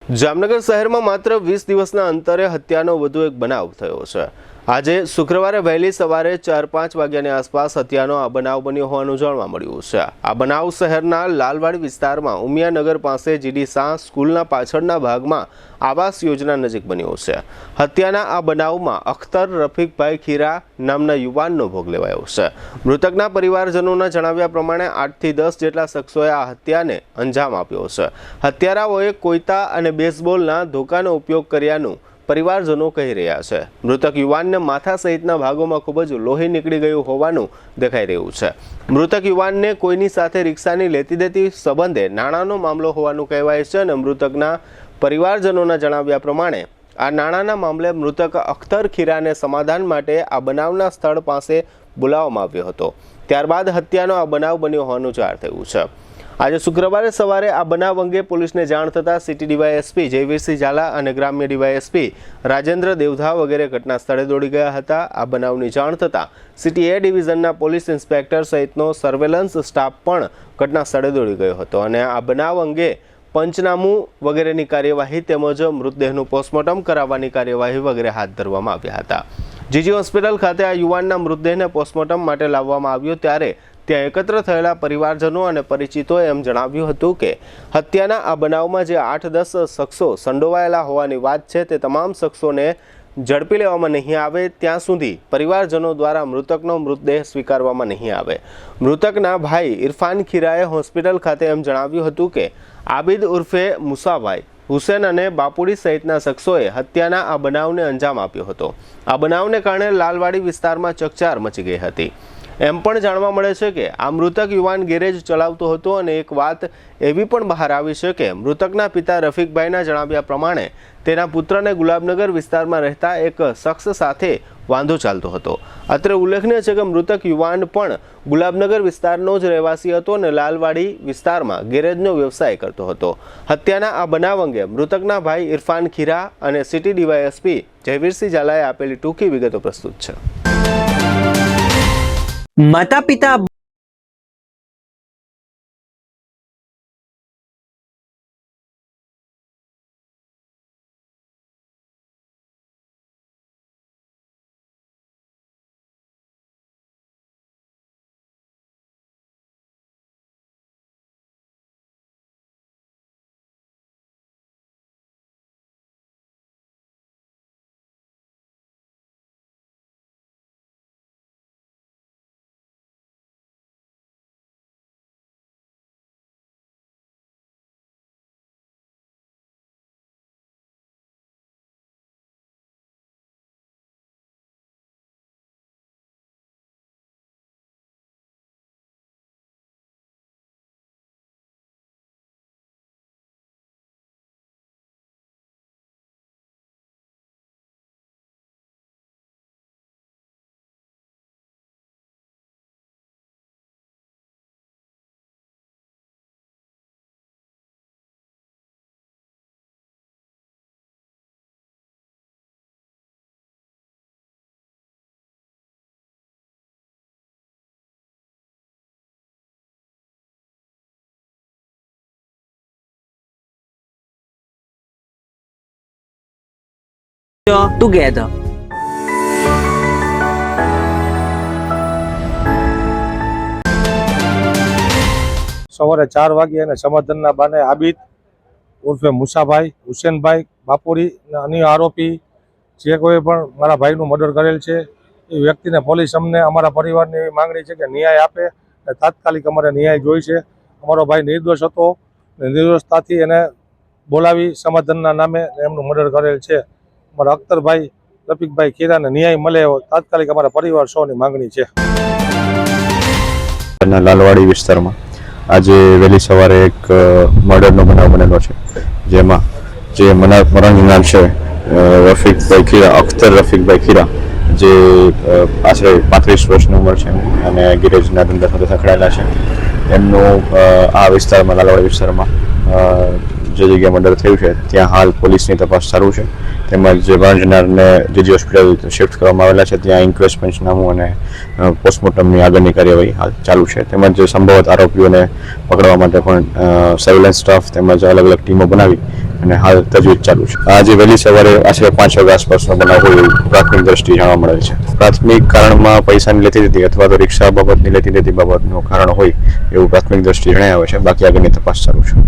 જામનગર શહેરમાં માત્ર 20 દિવસના અંતરે હત્યાનો વધુ એક બનાવ થયો છે। આજે શુક્રવારે વહેલી સવારે 4-5 વાગ્યાની આસપાસ હત્યાનો આ બનાવ બન્યો હોવાનું જાણવા મળ્યું છે। આ બનાવ શહેરના લાલવાડી વિસ્તારમાં ઉમિયાનગર પાસે જીડી શાહ સ્કૂલના પાછળના ભાગમાં આવાસ યોજના નજીક બન્યો છે। હત્યાના આ બનાવમાં અખ્તર રફીકભાઈ ખીરા નામના યુવાનનો ભોગ લેવાયો છે। મૃતકના પરિવારજનોના જણાવ્યા પ્રમાણે 8 થી 10 જેટલા શખ્સોએ આ હત્યાને અંજામ આપ્યો છે। હત્યારાઓએ કોયતા અને બેસબોલના ધોકાનો ઉપયોગ કર્યાનું પરિવારજનો કહી રહ્યા છે। મૃતક યુવાનને માથા સહિતના ભાગોમાં ખૂબ જ લોહી નીકળી ગયું હોવાનું દેખાઈ રહ્યું છે। મૃતક યુવાનને કોઈની સાથે રિક્ષાની લેતી દેતી સંબંધે નાણાંનો મામલો હોવાનું કહેવાય છે અને મૃતકના પરિવારજનોના જણાવ્યા પ્રમાણે આ નાણાંના મામલે મૃતક અખ્તર ખીરાને સમાધાન માટે આ બનાવના સ્થળ પાસે બોલાવવામાં આવ્યો હતો। ત્યારબાદ હત્યાનો આ બનાવ બન્યો હોવાનું જાણ થયું છે। આજે શુક્રવારે સવારે આ બનાવ અંગે પોલીસને જાણ થતાં સિટી ડીવાયએસપી જયવીરસિંહ ઝાલા અને ગ્રામ્ય ડીવાયએસપી રાજેન્દ્ર દેવધા વગેરે ઘટના સ્થળે દોડી ગયા હતા। આ બનાવની જાણ થતાં સિટી એ ડિવિઝનના પોલીસ ઇન્સ્પેક્ટર સહિતનો સર્વેલન્સ સ્ટાફ પણ ઘટના સ્થળે દોડી ગયો હતો અને આ બનાવ અંગે પંચનામું વગેરેની કાર્યવાહી તેમજ મૃતદેહનું પોસ્ટમોર્ટમ કરાવવાની કાર્યવાહી વગેરે હાથ ધરવામાં આવ્યા હતા। જીજી હોસ્પિટલ ખાતે આ યુવાનના મૃતદેહને પોસ્ટમોર્ટમ માટે લાવવામાં આવ્યો ત્યારે ત્યાં એકત્ર થયેલા પરિવારજનો અને પરિચિતોએ એમ જણાવ્યું હતું કે હત્યાના આ બનાવમાં જે 8-10 શખ્સો સંડોવાયેલા હોવાની વાત છે તે તમામ શખ્સોને ઝડપી લેવામાં નહીં આવે ત્યાં સુધી પરિવારજનો દ્વારા મૃતકનો મૃતદેહ સ્વીકારવામાં નહીં આવે। મૃતકના ભાઈ ઇરફાન ખીરાએ હોસ્પિટલ ખાતે એમ જણાવ્યું હતું કે આબિદ ઉર્ફે મુસાભાઈ હુસેન અને બાપુડી સહિતના શખ્સોએ હત્યાના આ બનાવને અંજામ આપ્યો હતો। આ બનાવને કારણે લાલવાડી વિસ્તારમાં ચકચાર મચી ગઈ હતી। એમ પણ જાણવા મળે છે કે આ મૃતક યુવાન ગેરેજ ચલાવતો હતો અને એક વાત એવી પણ બહાર આવી છે કે મૃતકના પિતા રફીકભાઈના જણાવ્યા પ્રમાણે તેના પુત્રને ગુલાબનગર વિસ્તારમાં રહેતા એક શખ્સ સાથે વાંધો ચાલતો હતો। અત્રે ઉલ્લેખનીય છે કે મૃતક યુવાન પણ ગુલાબનગર વિસ્તારનો જ રહેવાસી હતો અને લાલવાડી વિસ્તારમાં ગેરેજનો વ્યવસાય કરતો હતો। હત્યાના આ બનાવ અંગે મૃતકના ભાઈ ઇરફાન ખીરા અને સિટી ડીવાયએસપી જયવીરસિંહ ઝાલાએ આપેલી ટૂંકી વિગતો પ્રસ્તુત છે। માતા પિતા together. સવારે 4 વાગે અને સમાધાનના બાને આબિદ ઉર્ફે મુસાભાઈ હુસેનભાઈ બાપુડી અને અન્ય આરોપી જે કોઈ પણ મારા ભાઈનું મર્ડર કરેલ છે એ વ્યક્તિને પોલીસ અમને અમારા પરિવારની માંગણી છે કે ન્યાય આપે અને તાત્કાલિક અમારે ન્યાય જોઈ છે। અમારો ભાઈ નિર્દોષ હતો અને નિર્દોષતાથી એને બોલાવી સમાધાનના નામે એમનું મર્ડર કરેલ છે। અમારા અખ્તરભાઈ રફીકભાઈ ખીરાને ન્યાય મળે એવો તાત્કાલિક અમારા પરિવાર સૌની માંગણી છે। લાલવાડી વિસ્તારમાં આજે વહેલી સવારે એક મર્ડરનો બનાવ બનેલો છે જેમાં જે મરણ જનાર છે રફીકભાઈ ખીરા અખ્તર રફીકભાઈ ખીરા જે આશરે 35 વર્ષની ઉંમર છે અને ગેરેજના ધંધા સાથે સંકળાયેલા છે। એમનું આ વિસ્તારમાં લાલવાડી વિસ્તારમાં જે જગ્યાએ મર્ડર થયું છે ત્યાં હાલ પોલીસની તપાસ ચાલુ છે. તેમજ ભણનારને જે હોસ્પિટલ શિફ્ટ કરવામાં આવેલા છે ત્યાં ઇન્ક્વેસ્ટ પંચનામું અને પોસ્ટમોર્ટમની આગળની કાર્યવાહી હાલ ચાલુ છે. તેમજ સંભવત આરોપીઓને પકડવા માટે પણ સર્વેલન્સ સ્ટાફ તેમજ અલગ અલગ ટીમો બનાવી અને હાલ તજવીજ ચાલુ છે. આજે વહેલી સવારે આશરે 5 વાગ્યા આસપાસનો બનાવ હોય એવું પ્રાથમિક દ્રષ્ટિએ જાણવા મળે છે. પ્રાથમિક કારણમાં પૈસાની લેતી દેતી અથવા તો રિક્ષા બાબતની લેતી દેતી બાબતનું કારણ હોય એવું પ્રાથમિક દ્રષ્ટિએ જણાય આવે છે. બાકી આગળની તપાસ ચાલુ છે.